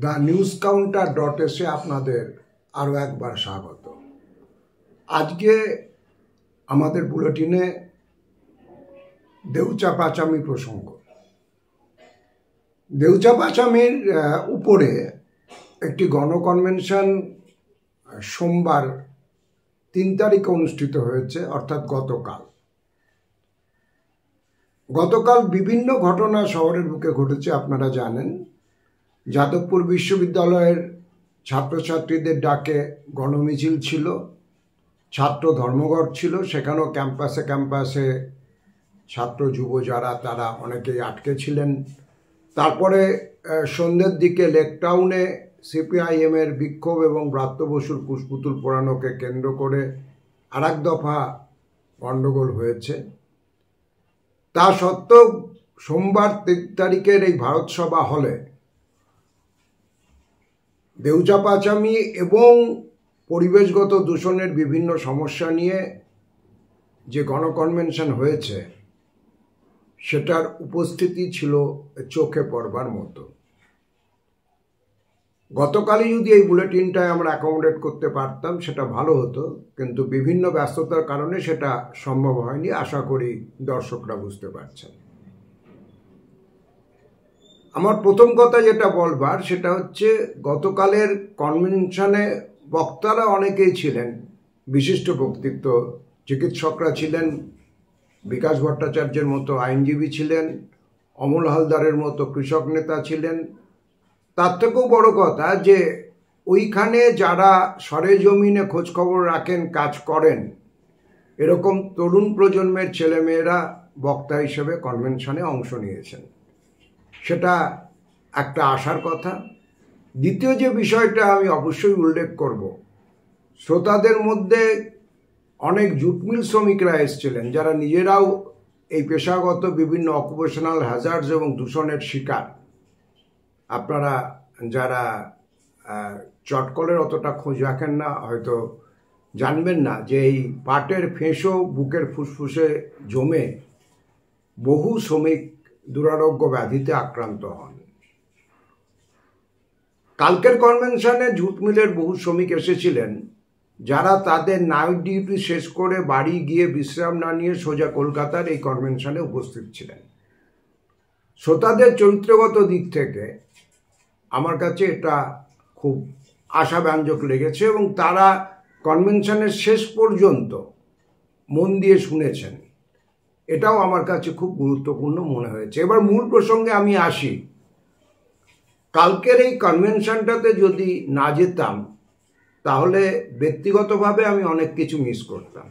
The news কাউন্টার.এ আপনাদের আরও একবার স্বাগত। আজকে আমাদের বুলেটিনে দেউচা পাচামি প্রসঙ্গ। দেউচা পাচামির উপরে একটি গণকনভেনশন সোমবার ৩ তারিখে অনুষ্ঠিত হয়েছে, অর্থাৎ গতকাল বিভিন্ন ঘটনা শহরের বুকে ঘটেছে। আপনারা জানেন, যাদবপুর বিশ্ববিদ্যালয়ের ছাত্রছাত্রীদের ডাকে গণমিছিল ছিল, ছাত্র ধর্মঘট ছিল, সেখানেও ক্যাম্পাসে ছাত্র যুব যারা তারা অনেকেই আটকে ছিলেন। তারপরে সন্ধ্যের দিকে লেকটাউনে সিপিআইএমের বিক্ষোভ এবং ব্রাত্য বসুর কুশপুতুল পোড়ানোকে কেন্দ্র করে আর এক দফা গণ্ডগোল হয়েছে। তা সত্ত্বেও সোমবার ৩ তারিখের এই ভারত সভা হলে দেউচা পাচামি এবং পরিবেশগত দূষণের বিভিন্ন সমস্যা নিয়ে যে গণকনভেনশন হয়েছে সেটার উপস্থিতি ছিল চোখে পড়বার মতো। গতকালই যদি এই বুলেটিনটায় আমরা অ্যাকোমোডেট করতে পারতাম সেটা ভালো হতো, কিন্তু বিভিন্ন ব্যস্ততার কারণে সেটা সম্ভব হয়নি। আশা করি দর্শকরা বুঝতে পারছেন। আমার প্রথম কথা যেটা বলবার সেটা হচ্ছে, গতকালের কনভেনশনে বক্তারা অনেকেই ছিলেন, বিশিষ্ট ব্যক্তিত্ব, চিকিৎসকরা ছিলেন, বিকাশ ভট্টাচার্যের মতো আইনজীবী ছিলেন, অমল হালদারের মতো কৃষক নেতা ছিলেন। তার থেকেও বড় কথা যে ওইখানে যারা সরেজমিনে খোঁজখবর রাখেন, কাজ করেন, এরকম তরুণ প্রজন্মের ছেলেমেয়েরা বক্তা হিসেবে কনভেনশনে অংশ নিয়েছেন। সেটা একটা আশার কথা। দ্বিতীয় যে বিষয়টা আমি অবশ্যই উল্লেখ করব, শ্রোতাদের মধ্যে অনেক জুটমিল শ্রমিকরা এসেছিলেন যারা নিজেরাও এই পেশাগত বিভিন্ন অকুপেশনাল হ্যাজার্ডস এবং দূষণের শিকার। আপনারা যারা চটকলের অতটা খোঁজ রাখেন না হয়তো জানবেন না যে এই পাটের ফেঁসো বুকের ফুসফুসে জমে বহু শ্রমিক দুরারোগ্য ব্যাধিতে আক্রান্ত হন। কালকের কনভেনশনে জুট মিলের বহু শ্রমিক এসেছিলেন যারা তাদের নাইট ডিউটি শেষ করে বাড়ি গিয়ে বিশ্রাম না নিয়ে সোজা কলকাতার এই কনভেনশনে উপস্থিত ছিলেন। শ্রোতাদের চরিত্রগত দিক থেকে আমার কাছে এটা খুব আশাব্যঞ্জক লেগেছে এবং তারা কনভেনশনের শেষ পর্যন্ত মন দিয়ে শুনেছেন। এটাও আমার কাছে খুব গুরুত্বপূর্ণ মনে হয়েছে। এবার মূল প্রসঙ্গে আমি আসি। কালকের এই কনভেনশনটাতে যদি না যেতাম তাহলে ব্যক্তিগতভাবে আমি অনেক কিছু মিস করতাম।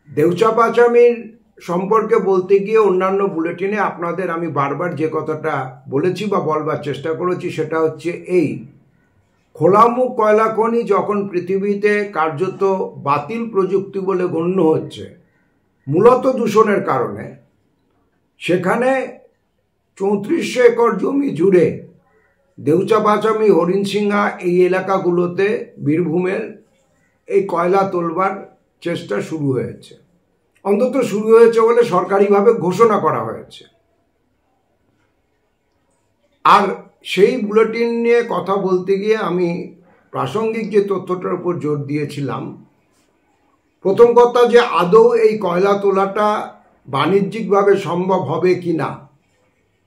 দেউচা পাচামির সম্পর্কে বলতে গিয়ে অন্যান্য বুলেটিনে আপনাদের আমি বারবার যে কথাটা বলেছি বা বলবার চেষ্টা করেছি সেটা হচ্ছে এই, খোলামুখ কয়লা খনি যখন পৃথিবীতে কার্যত বাতিল প্রযুক্তি বলে গণ্য হচ্ছে মূলত দূষণের কারণে, সেখানে ৩৪০০ একর জমি জুড়ে দেউচা পাচামি, হরিণসিংহা এই এলাকাগুলোতে বীরভূমের এই কয়লা তোলবার চেষ্টা শুরু হয়েছে। অন্তত শুরু হয়েছে বলে সরকারিভাবে ঘোষণা করা হয়েছে। আর সেই বুলেটিন নিয়ে কথা বলতে গিয়ে আমি প্রাসঙ্গিক যে তথ্যটার উপর জোর দিয়েছিলাম, প্রথম কথা যে আদৌ এই কয়লা তোলাটা বাণিজ্যিকভাবে সম্ভব হবে কি না।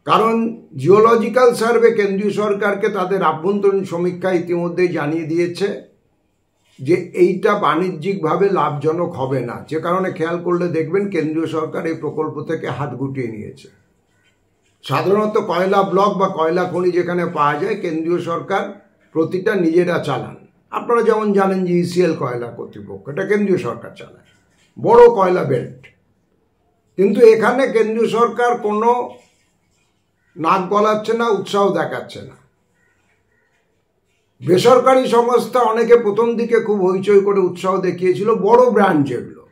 কারণ জিওলজিক্যাল সার্ভে কেন্দ্রীয় সরকারকে তাদের আভ্যন্তরীণ সমীক্ষা ইতিমধ্যেই জানিয়ে দিয়েছে যে এইটা বাণিজ্যিকভাবে লাভজনক হবে না। যে কারণে খেয়াল করলে দেখবেন কেন্দ্রীয় সরকার এই প্রকল্প থেকে হাত গুটিয়ে নিয়েছে। সাধারণত কয়লা ব্লক বা কয়লা খনি যেখানে পাওয়া যায় কেন্দ্রীয় সরকার প্রতিটা নিজেরা চালান। আপনারা যেমন জানেন যে ইসিএল কয়লা কর্তৃপক্ষ, এটা কেন্দ্রীয় সরকার চালায়, বড় কয়লা বেল্ট। কিন্তু এখানে কেন্দ্রীয় সরকার কোনো নাক গলাচ্ছে না, উৎসাহ দেখাচ্ছে না। বেসরকারি সংস্থা অনেকে প্রথম দিকে খুব হইচই করে উৎসাহ দেখিয়েছিল, বড় ব্র্যান্ড যেগুলো,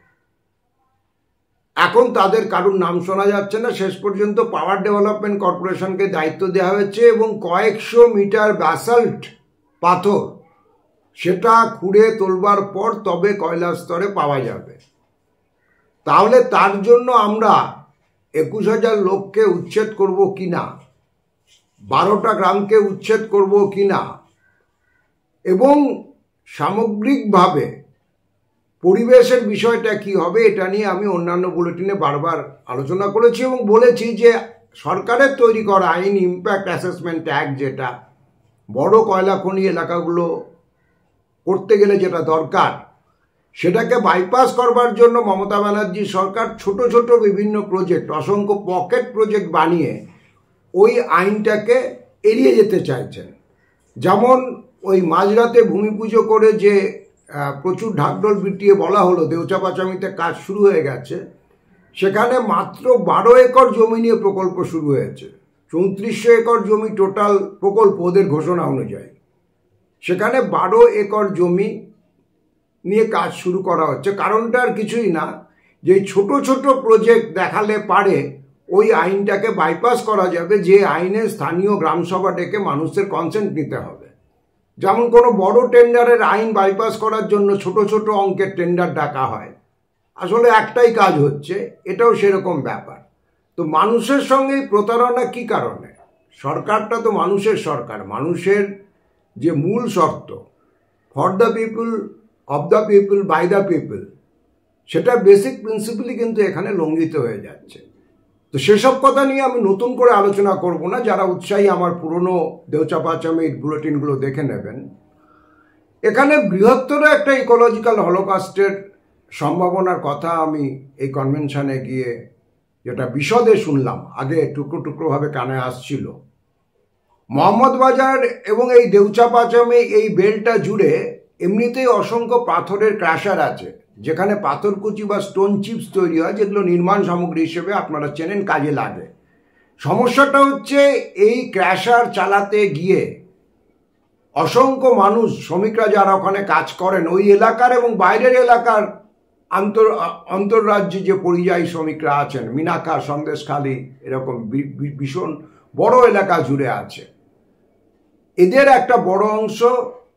এখন তাদের কারুর নাম শোনা যাচ্ছে না। শেষ পর্যন্ত পাওয়ার ডেভেলপমেন্ট কর্পোরেশনকে দায়িত্ব দেওয়া হয়েছে এবং কয়েকশো মিটার ব্যাসাল্ট পাথর সেটা খুঁড়ে তোলবার পর তবে কয়লা স্তরে পাওয়া যাবে। তাহলে তার জন্য আমরা ২১,০০০ লোককে উচ্ছেদ করব কিনা 12টা গ্রামকে উচ্ছেদ করব কিনা এবং সামগ্রিকভাবে পরিবেশের বিষয়টা কি হবে এটা নিয়ে আমি অন্যান্য বুলেটিনে বারবার আলোচনা করেছি এবং বলেছি যে সরকারের তৈরি করা আইন ইম্প্যাক্ট অ্যাসেসমেন্ট অ্যাক্ট, যেটা বড় কয়লা খনি এলাকাগুলো করতে গেলে যেটা দরকার, সেটাকে বাইপাস করবার জন্য মমতা ব্যানার্জি সরকার ছোট ছোট বিভিন্ন প্রজেক্ট, অসংখ্য পকেট প্রজেক্ট বানিয়ে ওই আইনটাকে এড়িয়ে যেতে চাইছেন। যেমন ওই মাঝরাতে ভূমি পুজো করে যে প্রচুর ঢাকঢোল পিটিয়ে বলা হলো দেউচা-পাচামিতে কাজ শুরু হয়ে গেছে, সেখানে মাত্র 12 একর জমি নিয়ে প্রকল্প শুরু হয়েছে। 3400 একর জমি টোটাল প্রকল্প ওদের ঘোষণা অনুযায়ী, সেখানে 12 একর জমি নিয়ে কাজ শুরু করা হচ্ছে। কারণটা আর কিছুই না, যে ছোট ছোট প্রজেক্ট দেখালে পারে ওই আইনটাকে বাইপাস করা যাবে, যে আইনে স্থানীয় গ্রামসভা ডেকে মানুষের কনসেন্ট নিতে হবে। যেমন কোনো বড় টেন্ডারের আইন বাইপাস করার জন্য ছোট ছোট অঙ্কের টেন্ডার ডাকা হয়, আসলে একটাই কাজ হচ্ছে, এটাও সেরকম ব্যাপার। তো মানুষের সঙ্গে প্রতারণা কি কারণে? সরকারটা তো মানুষের সরকার, মানুষের যে মূল শর্ত for the people, of the people, by the people, সেটা বেসিক প্রিন্সিপালই কিন্তু এখানে লঙ্ঘিত হয়ে যাচ্ছে। তো সেসব কথা নিয়ে আমি নতুন করে আলোচনা করব না, যারা উৎসাহী আমার পুরনো দেউচা-পাচামির বুলেটিনগুলো দেখে নেবেন। এখানে বৃহত্তর একটা ইকোলজিক্যাল হলোকাস্টের সম্ভাবনার কথা আমি এই কনভেনশনে গিয়ে যেটা বিশদে শুনলাম, আগে টুকরো টুকরোভাবে কানে আসছিল। মোহাম্মদবাজার এবং এই দেউচা-পাচামি এই বেলটা জুড়ে এমনিতেই অসংখ্য পাথরের ক্র্যাশার আছে, যেখানে পাথরকুচি বা স্টোন চিপস তৈরি হয়, যেগুলো নির্মাণ সামগ্রী হিসেবে আপনারা চেনেন, কাজে লাগে। সমস্যাটা হচ্ছে এই ক্র্যাশার চালাতে গিয়ে অসংখ্য মানুষ, শ্রমিকরা যারা ওখানে কাজ করেন, ওই এলাকার এবং বাইরের এলাকার আন্তর্রাজ্যে যে পরিযায়ী শ্রমিকরা আছেন, মিনাখা, সন্দেশখালী, এরকম ভীষণ বড় এলাকা জুড়ে আছে, এদের একটা বড় অংশ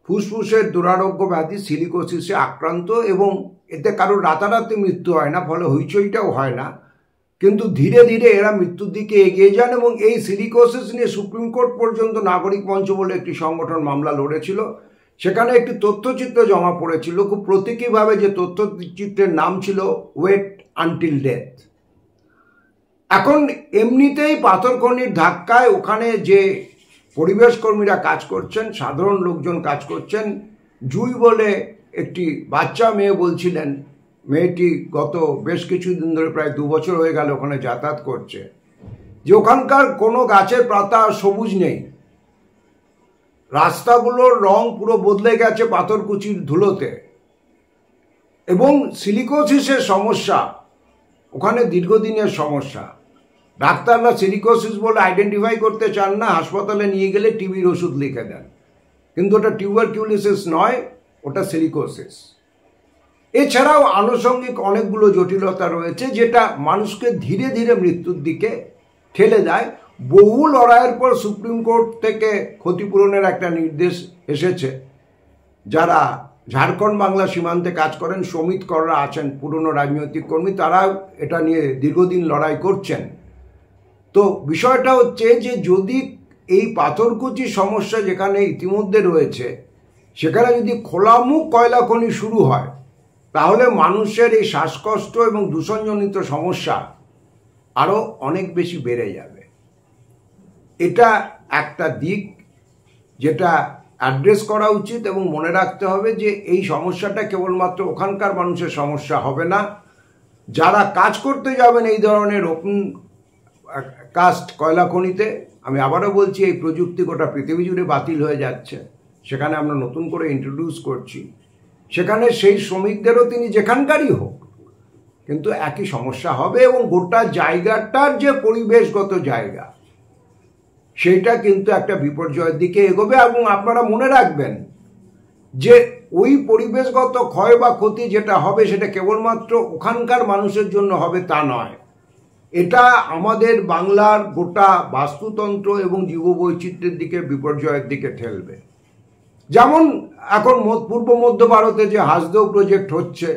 ফুসফুসের দুরারোগ্য ব্যাধি সিলিকোসিসে আক্রান্ত, এবং এতে কারোর রাতারাতি মৃত্যু হয় না, ফলে হইচইটাও হয় না, কিন্তু ধীরে ধীরে এরা মৃত্যুর দিকে এগিয়ে যান। এবং এই সিলিকোসিস নিয়ে সুপ্রিম কোর্ট পর্যন্ত নাগরিক মঞ্চ বলে একটি সংগঠন মামলা লড়েছিল। সেখানে একটি তথ্যচিত্র জমা পড়েছিল খুব প্রতীকীভাবে, যে তথ্যচিত্রের নাম ছিল ওয়েট আনটিল ডেথ। এখন এমনিতেই পাথর খনির ধাক্কায় ওখানে যে পরিবেশ কর্মীরা কাজ করছেন, সাধারণ লোকজন কাজ করছেন, জুই বলে একটি বাচ্চা মেয়ে বলছিলেন, মেয়েটি গত বেশ কিছুদিন ধরে প্রায় 2 বছর হয়ে গেল ওখানে যাতায়াত করছে, যে ওখানকার কোনো গাছের পাতা সবুজ নেই, রাস্তাগুলোর রং পুরো বদলে গেছে পাথরকুচির ধুলোতে, এবং সিলিকোসিসের সমস্যা ওখানে দীর্ঘদিনের সমস্যা। ডাক্তাররা সিলিকোসিস বলে আইডেন্টিফাই করতে চান না, হাসপাতালে নিয়ে গেলে টিবির ওষুধ লিখে দেন, কিন্তু ওটা টিউবারকিউলোসিস নয়, ওটা সিলিকোসিস। এছাড়াও আনুষঙ্গিক অনেকগুলো জটিলতা রয়েছে, যেটা মানুষকে ধীরে ধীরে মৃত্যুর দিকে ঠেলে দেয়। বহু লড়াইয়ের পর সুপ্রিম কোর্ট থেকে ক্ষতিপূরণের একটা নির্দেশ এসেছে। যারা ঝাড়খণ্ড বাংলা সীমান্তে কাজ করেন, সমিত কররা আছেন পুরনো রাজনৈতিক কর্মী, তারা এটা নিয়ে দীর্ঘদিন লড়াই করছেন। তো বিষয়টা হচ্ছে যে যদি এই পাথরকুচি সমস্যা যেখানে ইতিমধ্যে রয়েছে, সেখানে যদি খোলামুখ কয়লা খনি শুরু হয়, তাহলে মানুষের এই শ্বাসকষ্ট এবং দূষণজনিত সমস্যা আরও অনেক বেশি বেড়ে যাবে। এটা একটা দিক যেটা অ্যাড্রেস করা উচিত, এবং মনে রাখতে হবে যে এই সমস্যাটা কেবলমাত্র ওখানকার মানুষের সমস্যা হবে না। যারা কাজ করতে যাবেন এই ধরনের ওপেন কাস্ট কয়লা খনিতে, আমি আবারও বলছি, এই প্রযুক্তি গোটা পৃথিবী জুড়ে বাতিল হয়ে যাচ্ছে, সেখানে আমরা নতুন করে ইন্ট্রোডিউস করছি, সেখানে সেই শ্রমিকদেরও তিনি যেখানকারই হোক, কিন্তু একই সমস্যা হবে। এবং গোটা জায়গাটার যে পরিবেশগত জায়গা, সেইটা কিন্তু একটা বিপর্যয়ের দিকে এগোবে। এবং আপনারা মনে রাখবেন যে ওই পরিবেশগত ক্ষয় বা ক্ষতি যেটা হবে, সেটা কেবলমাত্র ওখানকার মানুষের জন্য হবে তা নয়, এটা আমাদের বাংলার গোটা বাস্তুতন্ত্র এবং জীববৈচিত্র্যের দিকে বিপর্যয়ের দিকে ঠেলবে। যেমন এখন পূর্ব মধ্য ভারতে যে হাসদেও প্রজেক্ট হচ্ছে,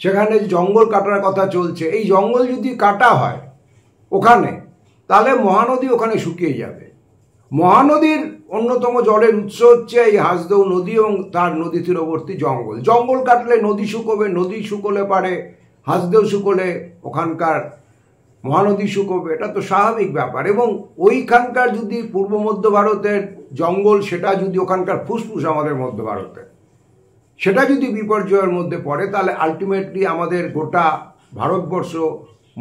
সেখানে জঙ্গল কাটার কথা চলছে, এই জঙ্গল যদি কাটা হয় ওখানে, তাহলে মহানদী ওখানে শুকিয়ে যাবে। মহানদীর অন্যতম জলের উৎস হচ্ছে এই হাসদৌ নদী এবং তার নদী তীরবর্তী জঙ্গল। জঙ্গল কাটলে নদী শুকোবে, নদী শুকোলে পারে হাসদৌ শুকোলে ওখানকার মহানদী শুকোবে, এটা তো স্বাভাবিক ব্যাপার। এবং ওইখানকার যদি পূর্ব মধ্য ভারতের জঙ্গল, সেটা যদি ওখানকার ফুসফুস আমাদের মধ্য ভারতে, সেটা যদি বিপর্যয়ের মধ্যে পড়ে, তাহলে আলটিমেটলি আমাদের গোটা ভারতবর্ষ,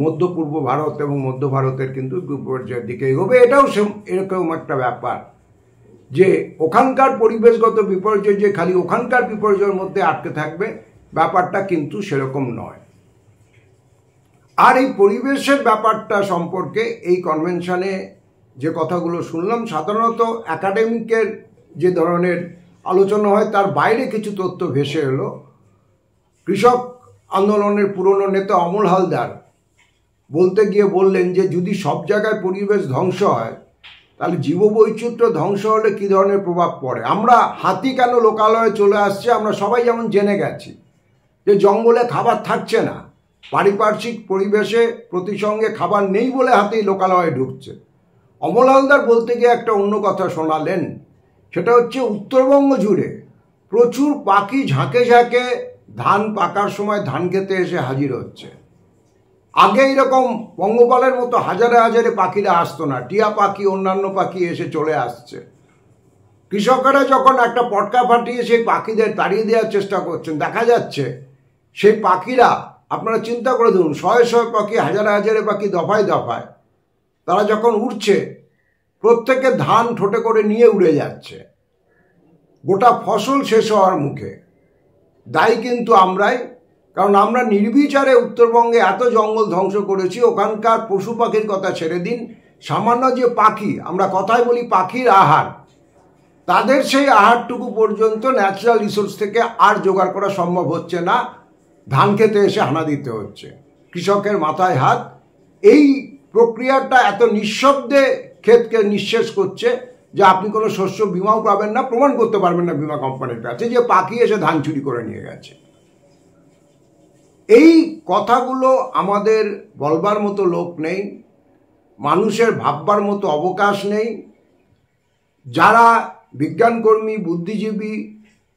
মধ্য পূর্ব ভারত এবং মধ্য ভারতের কিন্তু বিপর্যয়ের দিকে এগোবে। এটাও এরকম একটা ব্যাপার যে ওখানকার পরিবেশগত বিপর্যয় যে খালি ওখানকার বিপর্যয়ের মধ্যে আটকে থাকবে, ব্যাপারটা কিন্তু সেরকম নয়। আর এই পরিবেশের ব্যাপারটা সম্পর্কে এই কনভেনশনে যে কথাগুলো শুনলাম, সাধারণত একাডেমিকের যে ধরনের আলোচনা হয় তার বাইরে কিছু তথ্য ভেসে এলো। কৃষক আন্দোলনের পুরনো নেতা অমল হালদার বলতে গিয়ে বললেন যে যদি সব জায়গায় পরিবেশ ধ্বংস হয়, তাহলে জীববৈচিত্র্য ধ্বংস হলে কী ধরনের প্রভাব পড়ে। আমরা হাতি কেন লোকালয়ে চলে আসছে, আমরা সবাই যেমন জেনে গেছি যে জঙ্গলে খাবার থাকছে না, পারিপার্শ্বিক পরিবেশে প্রতিসঙ্গে খাবার নেই বলে হাতি লোকালয়ে ঢুকছে। অমল হালদার বলতে গিয়ে একটা অন্য কথা শোনালেন, সেটা হচ্ছে উত্তরবঙ্গ জুড়ে প্রচুর পাখি ঝাঁকে ঝাঁকে ধান পাকার সময় ধান খেতে এসে হাজির হচ্ছে। আগে এরকম পঙ্গপালের মতো হাজারে হাজারে পাখিরা আসতো না, টিয়া পাখি অন্যান্য পাখি এসে চলে আসছে। কৃষকেরা যখন একটা পটকা ফাটিয়ে সেই পাখিদের তাড়িয়ে দেওয়ার চেষ্টা করছেন, দেখা যাচ্ছে সেই পাখিরা, আপনারা চিন্তা করে ধরুন, শয়ে শয়ে পাখি, হাজারে হাজারে পাখি দফায় দফায় তারা যখন উঠছে, প্রত্যেকে ধান ঠোঁটে করে নিয়ে উড়ে যাচ্ছে, গোটা ফসল শেষ হওয়ার মুখে। দায়ী কিন্তু আমরাই, কারণ আমরা নির্বিচারে উত্তরবঙ্গে এত জঙ্গল ধ্বংস করেছি। ওখানকার পশু পাখির কথা ছেড়ে দিন, সামান্য যে পাখি, আমরা কথায় বলি পাখির আহার, তাদের সেই আহারটুকু পর্যন্ত ন্যাচারাল রিসোর্স থেকে আর জোগাড় করা সম্ভব হচ্ছে না, ধান খেতে এসে হানা দিতে হচ্ছে। কৃষকের মাথায় হাত। এই প্রক্রিয়াটা এত নিঃশব্দে ক্ষেতকে নিঃশেষ করছে যে আপনি কোনো শস্য বিমাও পাবেন না, প্রমাণ করতে পারবেন না বিমা কোম্পানির কাছে যে পাখি এসে ধান চুরি করে নিয়ে গেছে। এই কথাগুলো আমাদের বলবার মতো লোক নেই, মানুষের ভাববার মতো অবকাশ নেই। যারা বিজ্ঞানকর্মী, বুদ্ধিজীবী,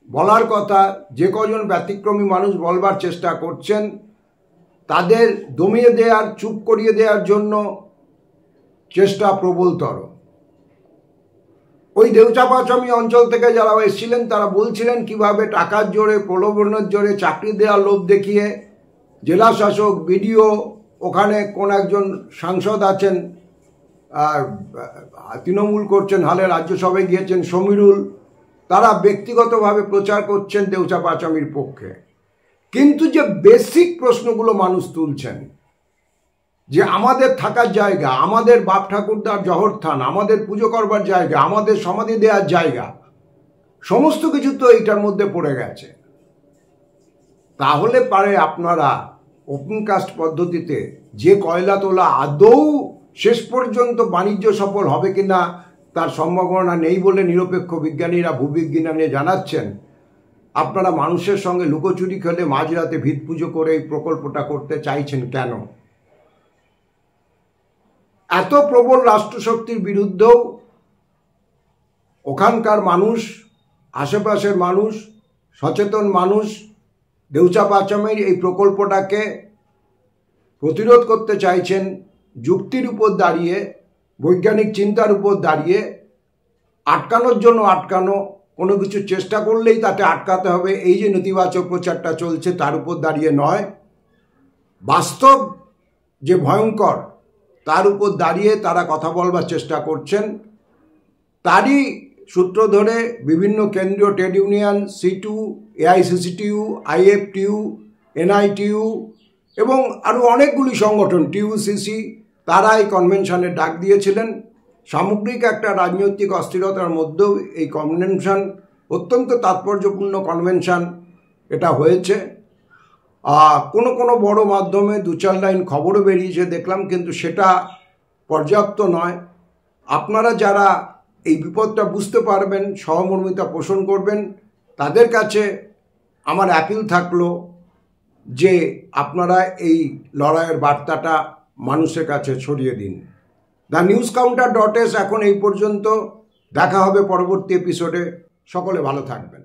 বলার কথা, যে কজন ব্যতিক্রমী মানুষ বলবার চেষ্টা করছেন, তাদের দমিয়ে দেওয়ার, চুপ করিয়ে দেওয়ার জন্য চেষ্টা প্রবলতর। ওই দেউচাপাচামি অঞ্চল থেকে যারা এসেছিলেন তারা বলছিলেন কিভাবে টাকার জোরে, প্রলোভনের জোরে, চাকরি দেওয়ার লোভ দেখিয়ে জেলা শাসক, বিডিও, ওখানে কোন একজন সাংসদ আছেন, আর তৃণমূল করছেন, হালে রাজ্যসভায় গিয়েছেন সমীরুল, তারা ব্যক্তিগতভাবে প্রচার করছেন দেউচাপাচামির পক্ষে। কিন্তু যে বেসিক প্রশ্নগুলো মানুষ তুলছেন, যে আমাদের থাকার জায়গা, আমাদের বাপ ঠাকুরদার জহরথান, আমাদের পুজো করবার জায়গা, আমাদের সমাধি দেওয়ার জায়গা, সমস্ত কিছু তো এইটার মধ্যে পড়ে গেছে। তাহলে পারে আপনারা ওপেন কাস্ট পদ্ধতিতে যে কয়লা তোলা আদৌ শেষ পর্যন্ত বাণিজ্য সফল হবে কিনা তার সম্ভাবনা নেই বলে নিরপেক্ষ বিজ্ঞানীরা, ভূবিজ্ঞানী জানাচ্ছেন। আপনারা মানুষের সঙ্গে লুকোচুরি খেলে মাঝরাতে ভিত পুজো করে এই প্রকল্পটা করতে চাইছেন কেন? এত প্রবল রাষ্ট্রশক্তির বিরুদ্ধেও ওখানকার মানুষ, আশেপাশের মানুষ, সচেতন মানুষ দেউচাপাচামির এই প্রকল্পটাকে প্রতিরোধ করতে চাইছেন যুক্তির উপর দাঁড়িয়ে, বৈজ্ঞানিক চিন্তার উপর দাঁড়িয়ে। আটকানোর জন্য আটকানো, কোনো কিছু চেষ্টা করলেই তাতে আটকাতে হবে, এই যে নেতিবাচক প্রচারটা চলছে তার উপর দাঁড়িয়ে নয়, বাস্তব যে ভয়ঙ্কর তার উপর দাঁড়িয়ে তারা কথা বলবার চেষ্টা করছেন। তারই সূত্র ধরে বিভিন্ন কেন্দ্রীয় ট্রেড ইউনিয়ন, সিটু, এআইসিসিটিউ, আইএফটিউ, এনআইটিউ এবং আরও অনেকগুলি সংগঠন, টিউসিসি, তারা এই কনভেনশনের ডাক দিয়েছিলেন। সামগ্রিক একটা রাজনৈতিক অস্থিরতার মধ্যেও এই কনভেনশন অত্যন্ত তাৎপর্যপূর্ণ কনভেনশন এটা হয়েছে। কোনো কোনো বড় মাধ্যমে দু চার লাইন খবরও বেরিয়েছে দেখলাম, কিন্তু সেটা পর্যাপ্ত নয়। আপনারা যারা এই বিপদটা বুঝতে পারবেন, সহমর্মিতা পোষণ করবেন, তাদের কাছে আমার অ্যাপিল থাকলো যে আপনারা এই লড়াইয়ের বার্তাটা মানুষের কাছে ছড়িয়ে দিন। দ্য নিউজ কাউন্টার .s এখন এই পর্যন্ত। দেখা হবে পরবর্তী এপিসোডে। সকলে ভালো থাকবেন।